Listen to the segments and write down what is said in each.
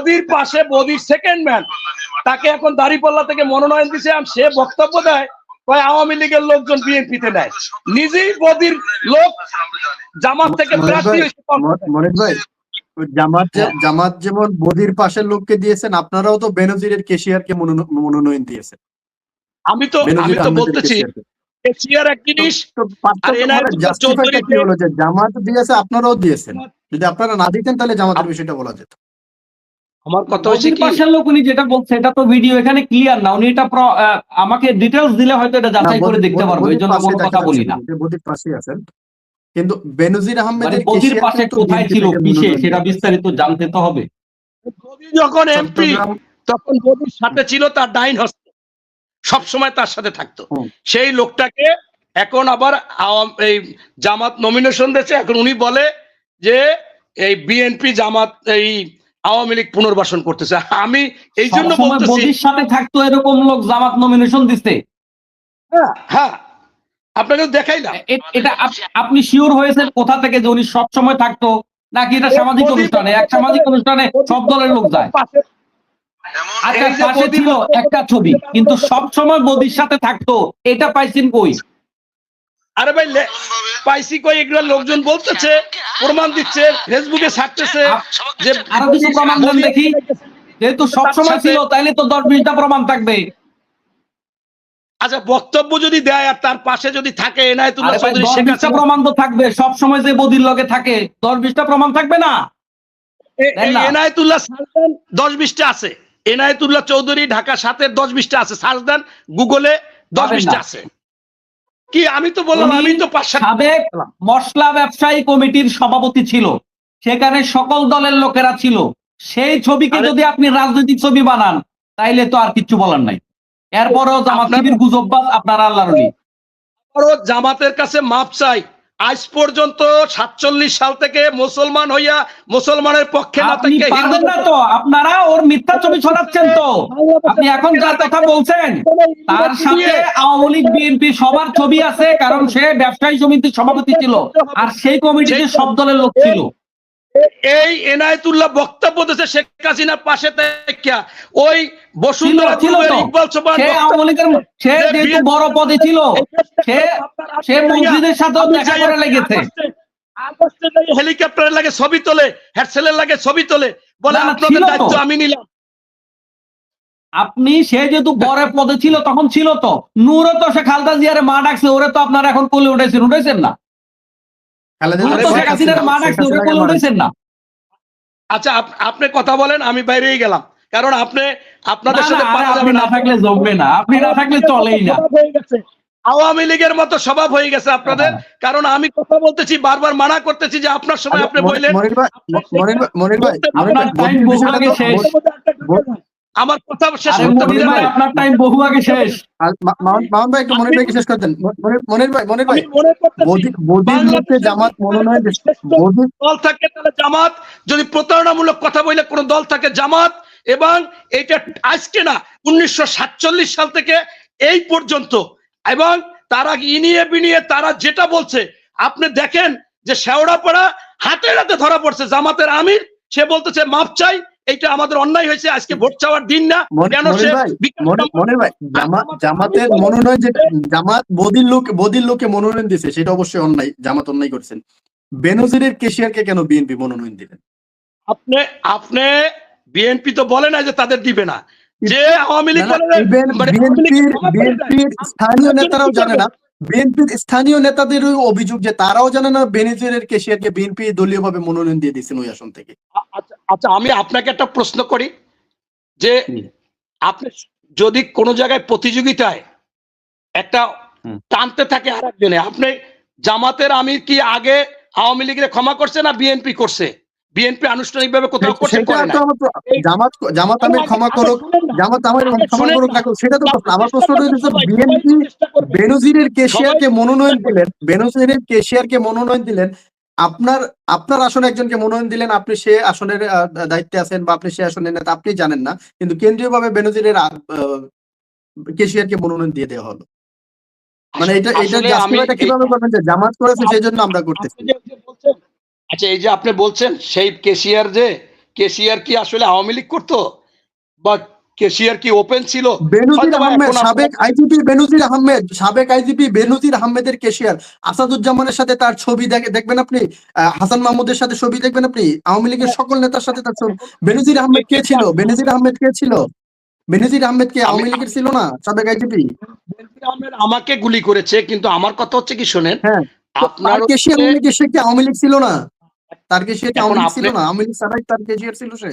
বদির পাশে বদির second man, তাকে এখন দাঁড়িপাল্লা থেকে মনোনয়ন দিছে, সে বক্তব্য দেয় আওয়ামী লীগের লোকজন বিএনপিতে নেয়, নিজেই বদির লোক জামাত থেকে প্রার্থী হয়েছে। মনির ভাই, জামাত যেমন বদির পাশের লোককে দিয়েছেন, আপনারাও তো বেনজিরের কেশিয়ারকে মনোনয়ন দিয়েছেন। আমি তো বলতেছি কেশিয়ার এক জিনিস, কি হলো যে জামাত দিয়েছে আপনারাও দিয়েছেন, যদি আপনারা না দিতেন তাহলে জামাতের বিষয়টা বলা যেত। আমার কথা হচ্ছে কি, পাশের লোক উনি যেটা বলছে এটা তো ভিডিও এখানে ক্লিয়ার না, উনি এটা আমাকে ডিটেইলস দিলে হয়তো এটা যাচাই করে দেখতে পারবো, এইজন্য কোনো কথা বলি না। বদির পাশে আছেন, কিন্তু বেনজির আহমেদের বদির পাশে কোথায় ছিল কিসে সেটা বিস্তারিত জানতে তো হবে। বদি যখন এমপি তখন বদির সাথে ছিল তার ডাইন হস্ত, সব সময় তার সাথে থাকতো। সেই লোকটাকে এখন আবার এই জামাত নমিনেশন দিয়েছে, এখন উনি বলে যে এই বিএনপি জামাত এই আওয়ামী লীগ পুনর্বাসন করতেছে। আমি এই জন্য বলতেছি বদির সাথে থাকতো এরকম লোক জামাত নমিনেশন দিতে। হ্যাঁ, আপনাকে দেখাইলাম। এটা আপনি শিওর হয়েছেন কোথা থেকে যে উনি সব সময় থাকতো, নাকি এটা সামাজিক অনুষ্ঠানে? এক সামাজিক অনুষ্ঠানে সব দলের লোক যায়। আচ্ছা, পাশে ছিল একটা ছবি, কিন্তু সব সময় বদির সাথে থাকতো, এটা পাইছেন কই? আরে ভাই পাইছি কই, এগুলো লোকজন বলতেছে, প্রমাণ দিচ্ছে, ফেসবুকে ছাড়তেছে যে আরো কিছু প্রমাণ দেন দেখি। যেহেতু সব সময় ছিল তাইলে তো 10-20টা প্রমাণ থাকবে। আচ্ছা, বক্তব্য যদি দেয় আর তার পাশে যদি থাকে এনায়েতুল্লাহ চৌধুরী, 10-20টা প্রমাণ তো থাকবে, সব সময় যে বদির লগে থাকে 10-20টা প্রমাণ থাকবে না? এনায়েতুল্লাহ 10-20টা আছে, এনায়েতুল্লাহ চৌধুরী ঢাকা 7-এর 10-20টা আছে, সার্চ দেন গুগলে, 10-20টা আছে। কি আমি তো বললাম, আমি তো সাবেক মশলা ব্যবসায়ী কমিটির সভাপতি ছিল, সেখানে সকল দলের লোকেরা ছিল। সেই ছবিকে যদি আপনি রাজনৈতিক ছবি বানান তাইলে তো আর কিছু বলার নাই। এরপরেও জামাত শিবির গুজববাজ, আপনারা আল্লাহর ওলি। জামাতের কাছে মাপ চাই, আজ পর্যন্ত 47 সাল থেকে মুসলমান হইয়া মুসলমানের পক্ষে না থেকে পারবেন না তো, আপনারা ওর মিথ্যা ছবি ছড়াচ্ছেন তো। আপনি এখন যার কথা বলছেন তার সাথে আওয়ামী লীগ বিএনপি সবার ছবি আছে, কারণ সে ব্যবসায়ী সমিতির সভাপতি ছিল আর সেই কমিটিতে সব দলের লোক ছিল। এই এনায়েতুল্লাহ বক্তব্য দিয়েছে শেখ হাসিনার পাশে থেকে, ওই বসুন্ধরা ইকবাল সোবহান, সে আওয়ামী লীগের, সে যেহেতু বড় পদে ছিল, সে মসজিদের সাথেও দেখা করে লেগেছে। হেলিকপ্টারের লাগে ছবি তোলে, হেডসেলের লাগে ছবি তোলে, বলে আপনাদের দায়িত্ব আমি নিলাম। আপনি, সে যেহেতু বড় পদে ছিল তখন ছিল তো, নূরও তো সে খালেদা জিয়ারে মা ডাকছে, ওরে তো আপনারা এখন কোলে উঠেছেন না? আচ্ছা, আপনি কথা বলেন, আমি বাইরেই গেলাম, কারণ আপনাদের সাথে না থাকলে জমবে না, আপনি না থাকলে চলেই না। আওয়ামী লীগের মতো স্বভাব হয়ে গেছে আপনাদের, কারণ আমি কথা বলতেছি, বারবার মানা করতেছি যে আপনার সময় আপনি বললেন আমার কথা শেষ করতে দিলেন না। আপনার টাইম বহু আগে শেষ। মামুন ভাই একটু মনির ভাইকে শেষ করতেন। মনির ভাই বদির লোককে জামাত মনোনয়ন দিচ্ছে, দল থাকে তাহলে জামাত, যদি প্রতারণামূলক কথা বলে কোন দল থাকে জামাত, এবং এইটা আজকে না 1947 সাল থেকে এই পর্যন্ত, এবং তারা ইনিয়ে বিনিয়ে তারা যেটা বলছে আপনি দেখেন যে শেওড়াপাড়া হাতে হাতে ধরা পড়ছে জামাতের আমির, সে বলতেছে মাপ চাই, এইটা আমাদের অন্যায় হয়েছে, আজকে ভোট চাওয়ার দিন না। কেন সে জামাতের মনোনয়ন, যে জামাত বদির লোকে মনোনয়ন দিয়েছে সেটা অবশ্যই অন্যায়, জামাত অন্যায় করছেন। বেনজিরের কেশিয়ারকে কেন বিএনপি মনোনয়ন দিলেন? আপনি বিএনপি তো বলে না যে তাদের দিবে না, যে আওয়ামী লীগ বিএনপির স্থানীয় নেতারাও জানে না, বিএনপির স্থানীয় নেতাদের অভিযোগ যে তারাও জানে না বেনজিরের কেশিয়ারকে বিএনপি দলীয়ভাবে মনোনয়ন দিয়ে দিয়েছেন ওই আসন থেকে। আচ্ছা, আমি আপনাকে একটা প্রশ্ন করি, যে আপনি যদি কোনো জায়গায় প্রতিযোগিতায় একটা টানতে থাকে আর একজনে, আপনি জামাতের আমির কি আগে আওয়ামী লীগের ক্ষমা করছে না বিএনপি করছে? বিএনপি আনুষ্ঠানিকভাবে কোথাও করছে, করে না। জামাত আমির ক্ষমা করুক, জামাত আমির ক্ষমা করুক না, সেটা তো প্রশ্ন। আমার প্রশ্নটা হচ্ছে বিএনপি বেনজিরের কেশিয়ারকে মনোনয়ন দিলেন, বেনজিরের কেশিয়ারকে মনোনয়ন দিলেন, আপনার আসনে একজনকে মনোনয়ন দিলেন, আপনি সে আসনের দায়িত্বে আছেন বা আপনি সে আসনের নেতা, আপনি জানেন না, কিন্তু কেন্দ্রীয়ভাবে বেনজিরের কেশিয়ারকে মনোনয়ন দিয়ে দেওয়া হলো। মানে এটা জাস্টিফাইটা কিভাবে করবেন যে জামাত করেছে সেই জন্য আমরা করতেছি? আচ্ছা, এই যে আপনি বলছেন সেই কেশিয়ার যে কেসিআর কি আসলে আওয়ামী লীগ করতো, বা কেসিআর কি ওপেন ছিল? বেনজির আহমেদ, সাবেক আইজিপি বেনজির আহমেদ, সাবেক আইজিপি বেনজির আহমেদের কেশিয়ার। আসাদুজ্জামানের সাথে তার ছবি দেখবেন আপনি, হাসান মাহমুদের সাথে ছবি দেখবেন আপনি, আওয়ামী লীগের সকল নেতার সাথে তার ছবি। বেনজির আহমেদ কে ছিল? বেনজির আহমেদ কে ছিল? বেনজির আহমেদ কে আওয়ামী লীগের ছিল না? সাবেক আইজিপি। বেনজির আহমেদ আমাকে গুলি করেছে, কিন্তু আমার কথা হচ্ছে কি শোনেন, হ্যাঁ, আপনার কেশিয়ার সে কি আওয়ামী লীগ ছিল না? তার কেশিয়ার কি আওয়ামী লীগ ছিল আপনি না? আওয়ামী লীগ ছাড়াই তার কেশিয়ার ছিল সে।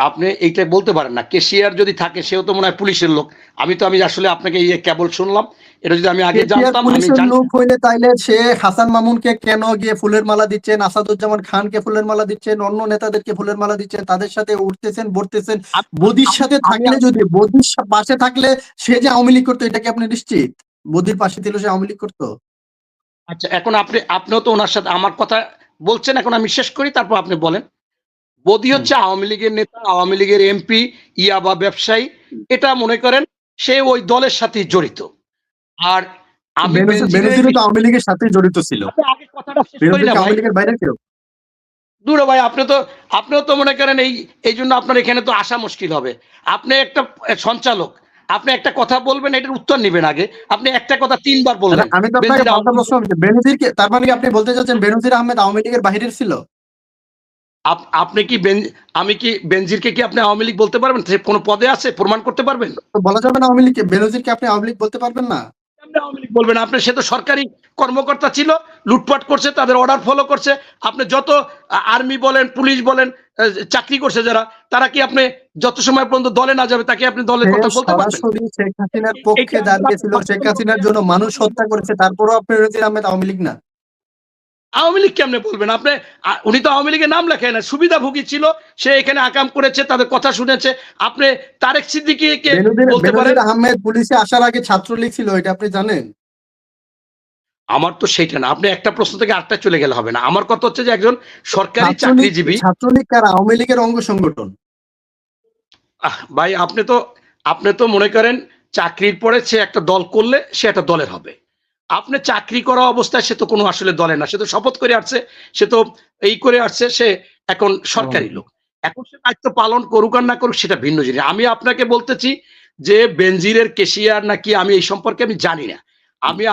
আপনি এইটা বলতে পারেন না। কেসিআর যদি থাকে সেও তো মনে হয় পুলিশের লোক। আমি আসলে আপনাকে কেবল শুনলাম। এটা যদি আমি আগে কেসিআর জানতাম, আমি পুলিশের লোক হইলে তাইলে সে হাসান মামুনকে কেন গিয়ে ফুলের মালা দিচ্ছেন, আসাদুজ্জামান খানকে ফুলের মালা দিচ্ছেন, অন্য নেতাদেরকে ফুলের মালা দিচ্ছেন, তাদের সাথে উঠতেছেন বসতেছেন, বদির সাথে থাকলে, যদি বদির পাশে থাকলে সে যে আওয়ামী লীগ করতো, এটা কি আপনি নিশ্চিত? বদির পাশে ছিল সে আওয়ামী লীগ করতো? আচ্ছা, এখন আপনিও তো ওনার সাথে আমার কথা বলছেন, এখন আমি শেষ করি, তারপর আপনি বলেন। বদি হচ্ছে আওয়ামী লীগের নেতা, আওয়ামী লীগের এমপি, ইয়াবা ব্যবসায়ী। এটা মনে করেন সে ওই দলের সাথে জড়িত। আর আমি বেনজিরও তো আওয়ামী লীগের সাথে জড়িত ছিল। আগে কথাটা শেষ করি বেনজির না কি ভাই। আওয়ামী লীগের বাইরে কেউ? দূর ভাই, আপনিও তো মনে করেন এই জন্য আপনার এখানে তো আসা মুশকিল হবে। আপনি একটা সঞ্চালক, আপনি একটা কথা বলবেন, এটার উত্তর নেবেন আগে। আপনি একটা কথা ৩ বার বললেন। আমি তো আপনাকে পাল্টা প্রশ্ন করছি, বেনজির কে, তার মানে কি আপনি বলতে চাচ্ছেন বেনজির আহমেদ আওয়ামী লীগের বাইরের ছিল? আপনি কি আমি কি বেনজিরকে কি আপনি আওয়ামী লীগ বলতে পারবেন? সে কোনো পদে আছে? প্রমাণ করতে পারবেন? তো বলা যাবে না আওয়ামী লীগকে? বেনজিরকে আপনি আওয়ামী লীগ বলতে পারবেন না? আপনি আওয়ামী লীগ বলবেন? আপনি, সে তো সরকারি কর্মকর্তা ছিল, লুটপাট করছে, তাদের অর্ডার ফলো করছে। আপনি যত আর্মি বলেন, পুলিশ বলেন, চাকরি করছে যারা, তারা কি আপনি যত সময় পর্যন্ত দলে না যাবে তাকে আপনি দলের কথা বলতে পারবেন? সরাসরি শেখ হাসিনার পক্ষে দাঁড়িয়েছিল, শেখ হাসিনার জন্য মানুষ হত্যা করেছে, তারপরও আপনি বেনজির আহমেদ আওয়ামী লীগ না? আওয়ামী লীগ কেমনে বলবেন আপনি? উনি তো আওয়ামী লীগের নাম লেখেন না, সুবিধাভোগী ছিল, সে এখানে আকাম করেছে, তাদের কথা শুনেছে। আপনি তারেক সিদ্দিকীকে বলতে পারেন? বেনজির আহমেদ পুলিশে আসার আগে ছাত্রলীগ ছিল, এটা আপনি জানেন? আমার তো সেটা না। আপনি একটা প্রশ্ন থেকে আরেকটা চলে গেলে হবে না। আমার কথা হচ্ছে যে একজন সরকারি চাকরিজীবী। ছাত্রলীগ কার? আওয়ামী লীগের অঙ্গ সংগঠন। ভাই, আপনি তো মনে করেন চাকরির পরে সে একটা দল করলে সে একটা দলের হবে। আপনি চাকরি করা অবস্থায় সে তো কোনো আসলে দলে না, সে তো শপথ করে আসছে, সে তো এই করে আসছে, সে এখন সরকারি লোক। এখন সে দায়িত্ব পালন করুক আর না করুক সেটা ভিন্ন জিনিস। আমি আপনাকে বলতেছি যে বেনজিরের কেশিয়ার নাকি, আমি এই সম্পর্কে আমি জানি না।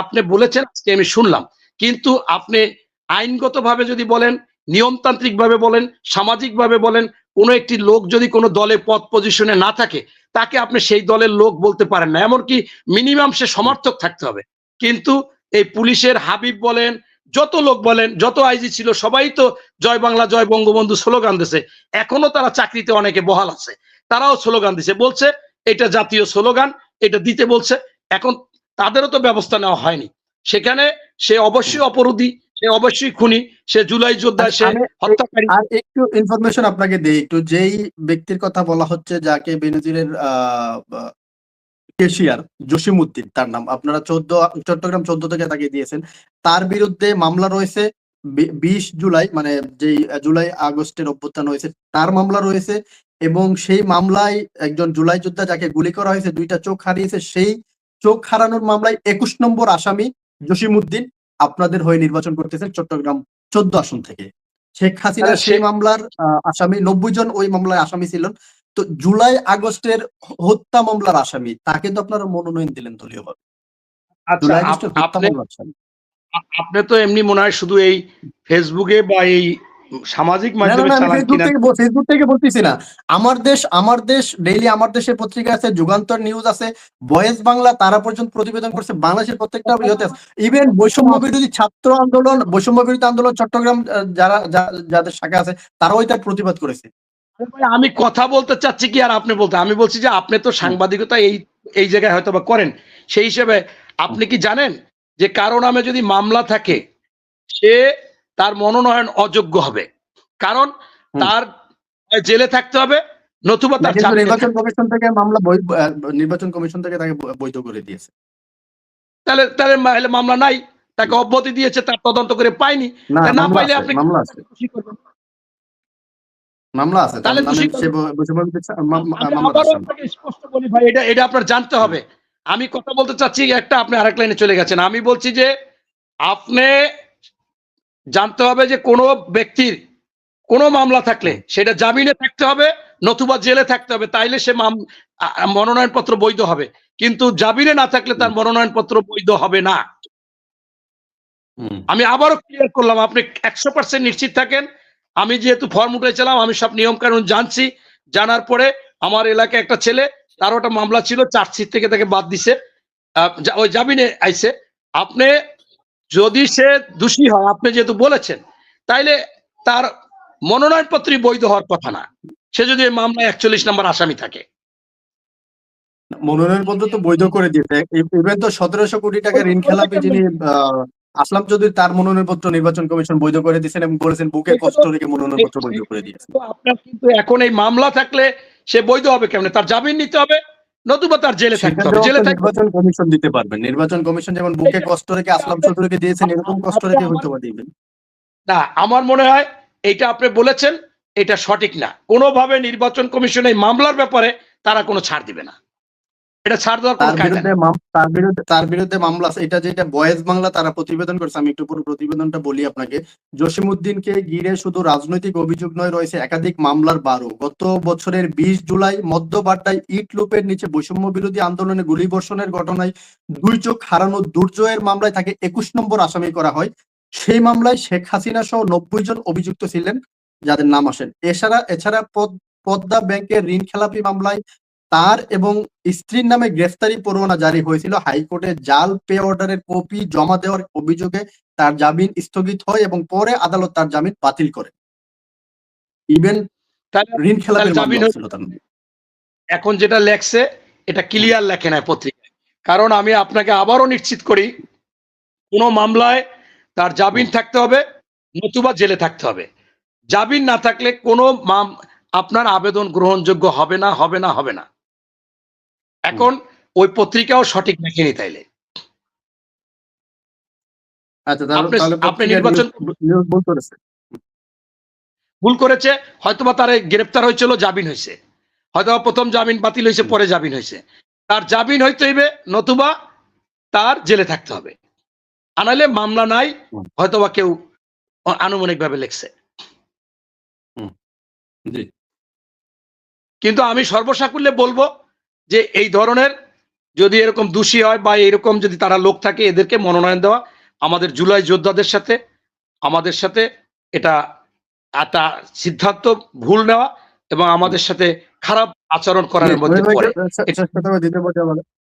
আপনি বলেছেন, আজকে আমি শুনলাম। কিন্তু আপনি আইনগতভাবে যদি বলেন, নিয়মতান্ত্রিক ভাবে বলেন, সামাজিক ভাবে বলেন, কোনো একটি লোক যদি কোনো দলে পদ পজিশনে না থাকে, তাকে আপনি সেই দলের লোক বলতে পারেন না। এমনকি মিনিমাম সে সমর্থক থাকতে হবে। কিন্তু এই পুলিশের হাবিব বলেন, যত লোক বলেন, যত আইজি ছিল, সবাই তো জয় বাংলা জয় বঙ্গবন্ধু স্লোগান দিছে। এখনো তারা চাকরিতে অনেকে বহাল আছে, তারাও স্লোগান দিছে, বলছে এটা জাতীয় স্লোগান, এটা দিতে বলছে। এখন তাদেরও তো ব্যবস্থা নেওয়া হয়নি। সেখানে সে অবশ্যই অপরাধী, সে অবশ্যই খুনি, সে জুলাই যোদ্ধা, সে হত্যাকারী। আর একটু ইনফরমেশন আপনাকে দেই একটু, যেই ব্যক্তির কথা বলা হচ্ছে, যাকে বেনজিরের কেশিয়ার, জসিমউদ্দিন তার নাম, আপনারা চট্টগ্রাম 14 থেকে তাকে দিয়েছেন। তার বিরুদ্ধে মামলা রয়েছে 20 জুলাই, মানে যেই জুলাই আগস্টের অভ্যুত্থান হয়েছে তার মামলা রয়েছে, এবং সেই মামলায় একজন জুলাই যোদ্ধা যাকে গুলি করা হয়েছে, 2টা চোখ হারিয়েছে, সেই চোখ হারানোর মামলায় 21 নম্বর আসামি জসিমউদ্দিন আপনাদের হয়ে নির্বাচন করতেছেন চট্টগ্রাম 14 আসন থেকে। শেখ হাসিনা সেই মামলার আসামি, 90 জন ওই মামলায় আসামি ছিলেন। তো জুলাই আগস্টের হত্যা মামলার আসামি, তাকে তো আপনারা মনোনয়ন দিলেন দলীয়ভাবে। জুলাই আগস্টের হত্যা মামলার আসামি। আপনি তো এমনি মনে হয় শুধু এই ফেসবুকে বা এই সামাজিক মাধ্যমে চালান কিনা? ফেসবুক থেকে বলতেছি না। আমার দেশ ডেইলি, আমার দেশের পত্রিকা আছে, যুগান্তর নিউজ আছে, ভয়েস বাংলা, তারা পর্যন্ত প্রতিবেদন করছে, বাংলাদেশের প্রত্যেকটা ইয়েতে আছে। ইভেন বৈষম্য বিরোধী ছাত্র আন্দোলন, বৈষম্য বিরোধী আন্দোলন চট্টগ্রাম যাদের শাখা আছে, তারাও এটার প্রতিবাদ করেছে। আমি কথা বলতে চাচ্ছি কি, আর আপনি বলতে, আমি বলছি যে আপনি তো সাংবাদিকতা এই জায়গায় হয়তো বা করেন, সেই হিসেবে আপনি কি জানেন যে কারো নামে যদি মামলা থাকে সে তার মনোনয়ন অযোগ্য হবে, কারণ তার জেলে থাকতে হবে, নতুবা তার নির্বাচন কমিশন থেকে মামলা, নির্বাচন কমিশন থেকে তাকে বৈধ করে দিয়েছে। তাহলে মামলা নাই, তাকে অব্যাহতি দিয়েছে, তার তদন্ত করে পায়নি, না পাইলে আপনি মামলা আছে, মামলা আছে, তাহলে স্পষ্ট বলি ভাই, এটা আপনার জানতে হবে। আমি কথা বলতে চাচ্ছি একটা, আপনি আরেক লাইনে চলে গেছেন। আমি বলছি যে আপনি জানতে হবে যে কোন ব্যক্তির কোনো মামলা থাকলে সেটা জামিনে থাকতে হবে নতুবা জেলে থাকতে হবে, তাইলে সে মনোনয়নপত্র বৈধ হবে। কিন্তু জামিনে না থাকলে তার মনোনয়নপত্র বৈধ হবে না। আমি আবারও ক্লিয়ার করলাম, আপনি 100% নিশ্চিত থাকেন। আমি যেহেতু ফর্ম উঠেছিলাম, আমি সব নিয়ম কানুন জানছি। জানার পরে আমার এলাকায় একটা ছেলে, তারও একটা মামলা ছিল, চার্জশিট থেকে তাকে বাদ দিছে, ওই জামিনে আইছে। আপনি যদি সে দোষী হয়, আপনি যেহেতু বলেছেন, তাইলে তার মনোনয়নপত্রই বৈধ হওয়ার কথা না, সে যদি এই মামলায় 41 নম্বর আসামি থাকে। মনোনয়নপত্র তো বৈধ করে দিয়েছে। ইভেন তো 1700 কোটি টাকা ঋণ খেলাপি যিনি আসলাম চৌধুরী, তার মনোনয়নপত্র নির্বাচন কমিশন বৈধ করে দিয়েছেন এবং বলেছেন বুকে কষ্ট রেখে মনোনয়নপত্র বৈধ করে দিয়েছেন। আপনার কিন্তু এখন এই মামলা থাকলে সে বৈধ হবে কেমনে? তার জামিন নিতে হবে নতুবা তার জেলে থাকতে হবে। জেলে থাকতে নির্বাচন কমিশন দিতে পারবেন। নির্বাচন কমিশন যেমন বুকে কষ্ট রেখে আসলাম চৌধুরীকে দিয়েছেন, এরকম কষ্ট রেখে হয়তো বা দিবেন। না, আমার মনে হয় এইটা আপনি বলেছেন, এটা সঠিক না। কোনোভাবে নির্বাচন কমিশন এই মামলার ব্যাপারে তারা কোনো ছাড় দিবে না। এটা ছাড় দেওয়ার কোনো কায়দা নেই। তার বিরুদ্ধে মামলা আছে। এটা যেটা বয়েজ বাংলা তারা প্রতিবেদন করছে, আমি একটু পুরো প্রতিবেদনটা বলি আপনাকে। জসিমউদ্দিনকে ঘিরে শুধু রাজনৈতিক অভিযোগ নয়, রয়েছে একাধিক মামলার বারো। গত বছরের 20 জুলাই মধ্যবাড্ডায় ইট লুপের নিচে বৈষম্য বিরোধী আন্দোলনে গুলিবর্ষণের ঘটনায় 2 চোখ হারানো দুর্জয়ের মামলায় তাকে 21 নম্বর আসামি করা হয়। সেই মামলায় শেখ হাসিনা সহ 90 জন অভিযুক্ত ছিলেন, যাদের নাম আসেন। এছাড়া পদ্মা ব্যাংকের ঋণ খেলাপি মামলায় তার এবং স্ত্রীর নামে গ্রেফতারি পরোয়ানা জারি হয়েছিল। হাইকোর্টে জাল পে অর্ডারের কপি জমা দেওয়ার অভিযোগে তার জামিন স্থগিত হয় এবং পরে আদালত তার জামিন বাতিল করে। ইভেন ঋণ খেলাপির মামলা ছিল তার নামে। এখন যেটা লেখছে এটা ক্লিয়ার লেখে না পত্রিকায়। কারণ আমি আপনাকে আবারও নিশ্চিত করি, কোন মামলায় তার জামিন থাকতে হবে নতুবা জেলে থাকতে হবে। জামিন না থাকলে কোনো আপনার আবেদন গ্রহণযোগ্য হবে না, হবে না, হবে না। এখন ওই পত্রিকাও সঠিক লেখেনি তাইলে। আচ্ছা, তাহলে আপনি নির্বাচন ভুল করেছে, হয়তোবা তার গ্রেফতার হয়েছিল, জামিন হয়েছে, হয়তোবা প্রথম জামিন বাতিল হয়েছে, পরে জামিন হয়েছে। তার জামিন হইতে হইবে নতুবা তার জেলে থাকতে হবে, আনাইলে মামলা নাই, হয়তোবা কেউ আনুমানিক ভাবে লিখছে। কিন্তু আমি সর্বসাকুল্যে বলবো যে এই ধরনের যদি এরকম দোষী হয় বা এরকম যদি তারা লোক থাকে, এদেরকে মনোনয়ন দেওয়া আমাদের জুলাই যোদ্ধাদের সাথে আমাদের সাথে এটা একটা সিদ্ধান্ত ভুল নেওয়া এবং আমাদের সাথে খারাপ আচরণ করার মধ্যে পড়ে।